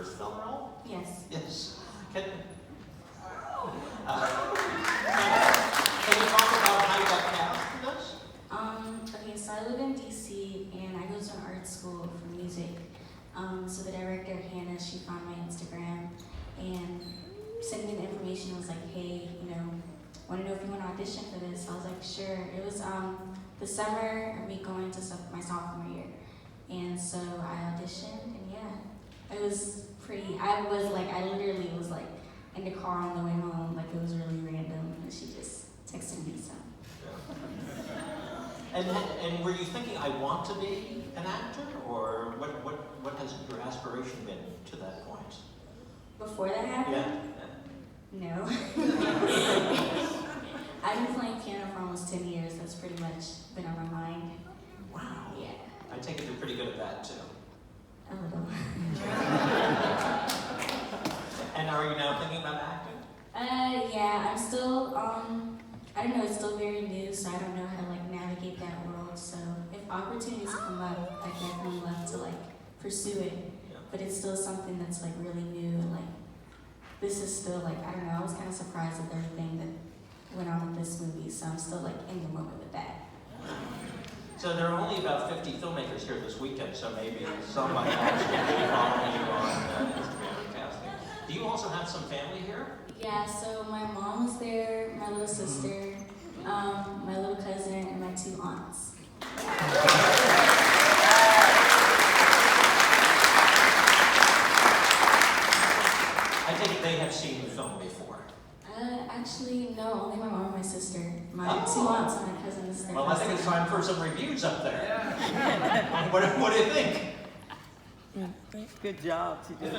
first film role? Yes. Yes. Can you talk about how you got cast for this? Okay, so I live in DC and I go to an art school for music. So the director, Hannah, she found my Instagram and sent me the information. I was like, hey, want to know if you want to audition for this? I was like, sure. It was the summer of me going to my sophomore year. And so I auditioned and yeah, it was pretty, I literally was like in the car on the way home, like it was really random and she just texted me, so. And were you thinking, I want to be an actor, or what has your aspiration been to that point? Before that happened? Yeah. No. I've been playing piano for almost 10 years. That's pretty much been on my mind. Wow. Yeah. I take it you're pretty good at that too. A little. And are you now thinking about acting? Yeah, I'm still, I don't know, it's still very new, so I don't know how to navigate that world. So if opportunities come up, I definitely love to pursue it. Yeah. But it's still something that's really new and this is still I don't know, I was kind of surprised with everything that went on with this movie, so I'm still in the moment with that. So there are only about 50 filmmakers here this weekend, so maybe somebody else will be following you on Instagram and casting. Do you also have some family here? Yeah, so my mom was there, my little sister, my little cousin, and my 2 aunts. I take it they have seen the film before. Actually, no, only my mom and my sister. My 2 aunts and my cousins. Well, I think it's time for some reviews up there. Yeah. What do you think? Good job. She did.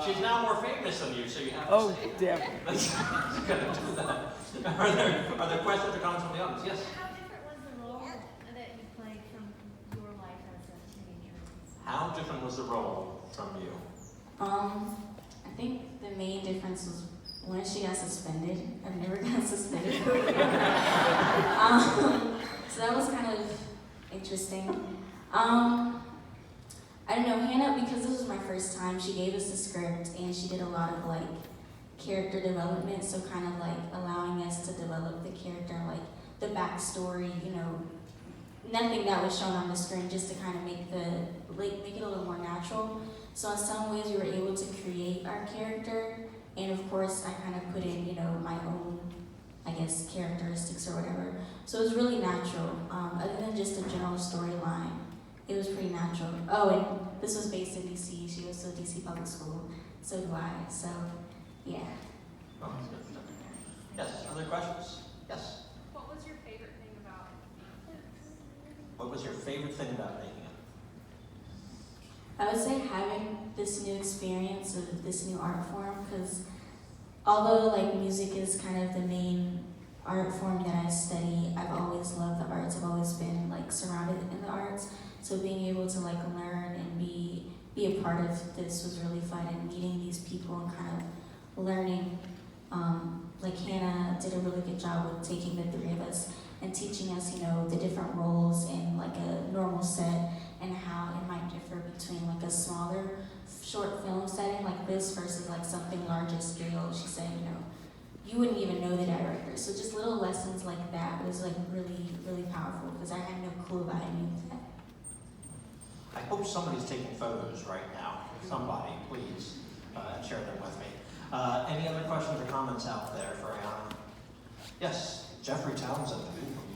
She's now more famous than you, so you have to Oh, say that. definitely. Let's go to that. Are there questions or comments from the audience? Yes? How different was the role that you played from your life as a teenager? How different was the role from you? I think the main difference was when she got suspended. I've never gotten suspended. So that was kind of interesting. I don't know, Hannah, because this was my first time, she gave us the script and she did a lot of character development, so kind of allowing us to develop the character, the backstory, nothing that was shown on the screen, just to kind of make it a little more natural. So in some ways we were able to create our character, and of course I kind of put in, my own, I guess, characteristics or whatever. So it was really natural, other than just a general storyline. It was pretty natural. Oh, and this was based in DC. She goes to DC public school. So do I. So, yeah. Oh, that's good. Yes, other questions? Yes? What was your favorite thing about making What was your favorite thing about making it? I would say having this new experience of this new art form, because although music is kind of the main art form that I study, I've always loved the arts. I've always been surrounded in the arts. So being able to learn and be a part of this was really fun, and meeting these people and kind of learning. Hannah did a really good job with taking the 3 of us and teaching us, the different roles in a normal set and how it might differ between a smaller short film setting like this versus something larger scale. She said, you wouldn't even know the director. So just little lessons like that was really, really powerful, because I had no clue about any of that. I hope somebody's taking photos right now. Somebody, please share them with me. Any other questions or comments out there for Ayiana? Yes, Jeffrey Townsend,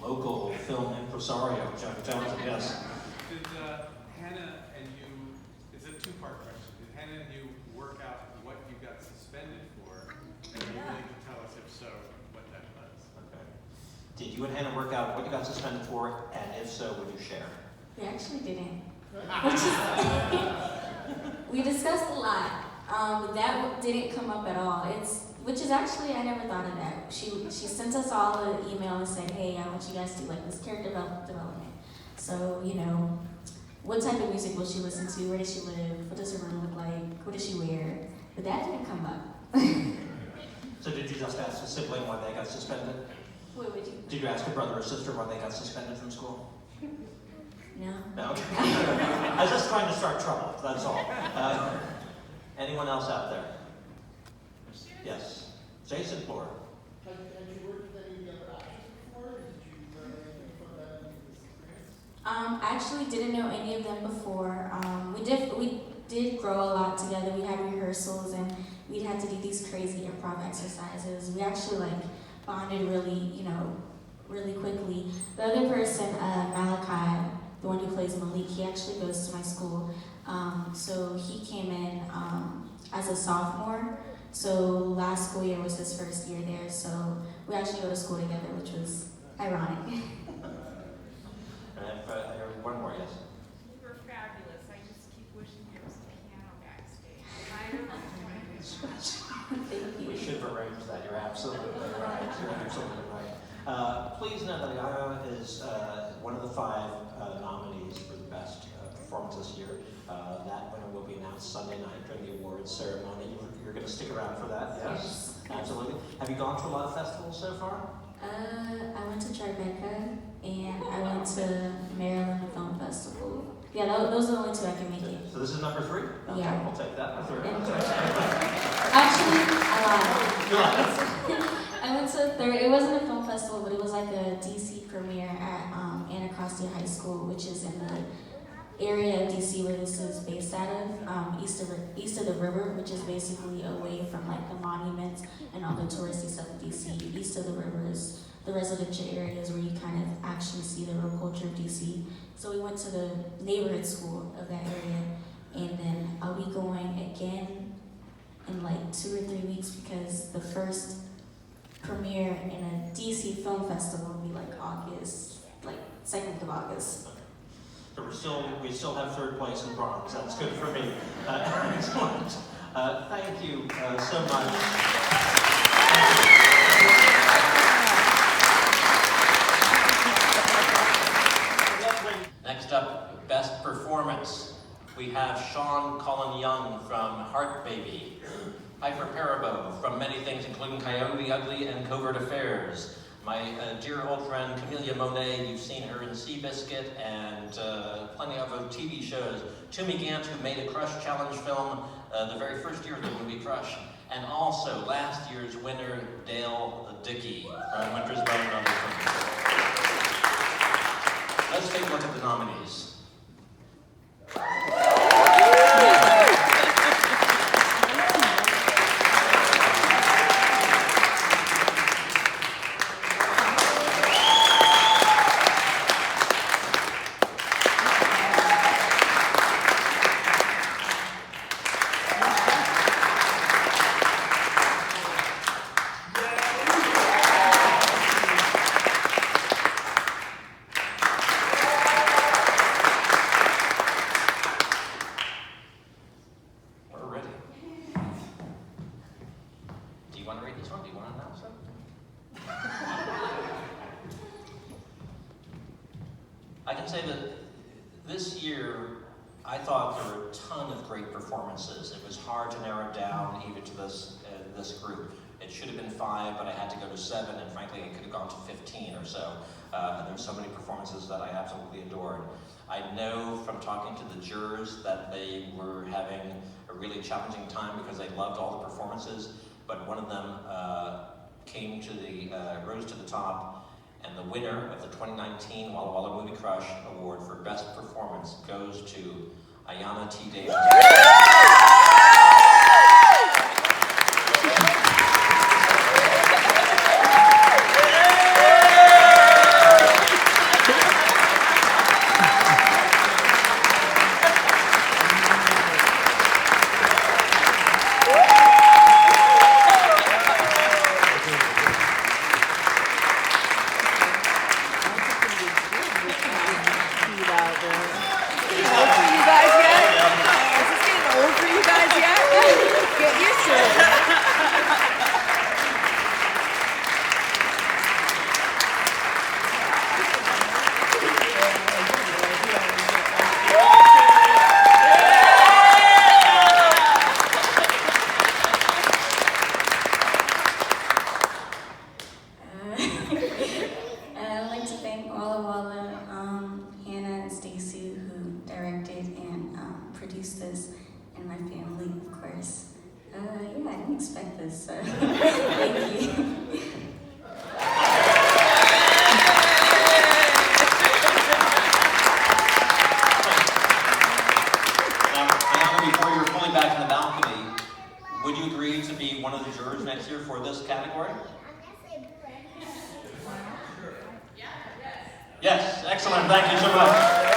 local film impresario. Jeffrey Townsend, yes. Did Hannah and you, it's a 2-part question. Did Hannah and you work out what you got suspended for? And are you willing to tell us, if so, what that was? Okay. Did you and Hannah work out what you got suspended for? And if so, would you share? We actually didn't. We discussed a lot. That didn't come up at all. Which is actually, I never thought of that. She sent us all an email and said, hey, I want you guys to do this character development. So, what type of music will she listen to? Where does she live? What does her room look like? What does she wear? But that didn't come up. So did you just ask a sibling why they got suspended? What would you? Did you ask a brother or sister why they got suspended from school? No? No, okay. I was just trying to start trouble, that's all. Anyone else out there? Yes. Jason Floor. Have you worked with any of the other actors before? Did you learn anything from them in this experience? I actually didn't know any of them before. We did grow a lot together. We had rehearsals and we'd had to do these crazy improv exercises. We actually like bonded really, really quickly. The other person, Malachi, the one who plays Malik, he actually goes to my school. So he came in as a sophomore. So last school year was his first year there. So we actually go to school together, which was ironic. One more, yes. You were fabulous. I just keep wishing there was a piano backstage. I don't know. Thank you. We should have arranged that. You're absolutely right. You're absolutely right. Please know that Ayiana is one of the 5 nominees for the best performance this year. That winner will be announced Sunday night during the awards ceremony. You're going to stick around for that? Yes. Absolutely. Have you gone to a lot of festivals so far? I went to Tribeca and I went to Maryland Film Festival. Yeah, those are the only 2 I can make it. So this is number 3? Okay, Yeah. we'll take that. Number 3. Actually, I lied. I went to a third. It wasn't a film festival, but it was like a DC premiere at Anacostia High School, which is in the area of DC where this is based out of, east of the river, which is basically away from like the monuments and all the touristy stuff in DC. East of the river is the residential areas where you kind of actually see the real culture of DC. So we went to the neighborhood school of that area, and then I'll be going again in like 2 or 3 weeks because the first premiere in a DC film festival will be like August, like 2nd of August. So we still have 3rd place in bronze. That's good for me. Excellent. Thank you so much. Next up, best performance. We have Sean Cullen Young from Heart Baby, Piper Parabo from many things, including Coyote Ugly and Covert Affairs. My dear old friend Camelia Monet, you've seen her in Seabiscuit and plenty of TV shows. Toomey Gant, who made a Crush Challenge film the very first year of the movie Crush. And also last year's winner, Dale Dickey from Winter's Bone and other films. Let's take a look at the nominees. I can say that this year, I thought there were a ton of great performances. It was hard to narrow down even to this group. It should have been 5, but I had to go to 7, and frankly, it could have gone to 15 or so. There were so many performances that I absolutely adored. I know from talking to the jurors that they were having a really challenging time because they loved all the performances, but one of them rose to the top. And the winner of the 2019 Walla Walla Movie Crush Award for Best Performance goes to Ayiana T. Davis. introduced this, and my family, of course. Yeah, I didn't expect this, so thank you. Before you're fully back in the balcony, would you agree to be one of the jurors next year for this category? Yes, excellent. Thank you so much.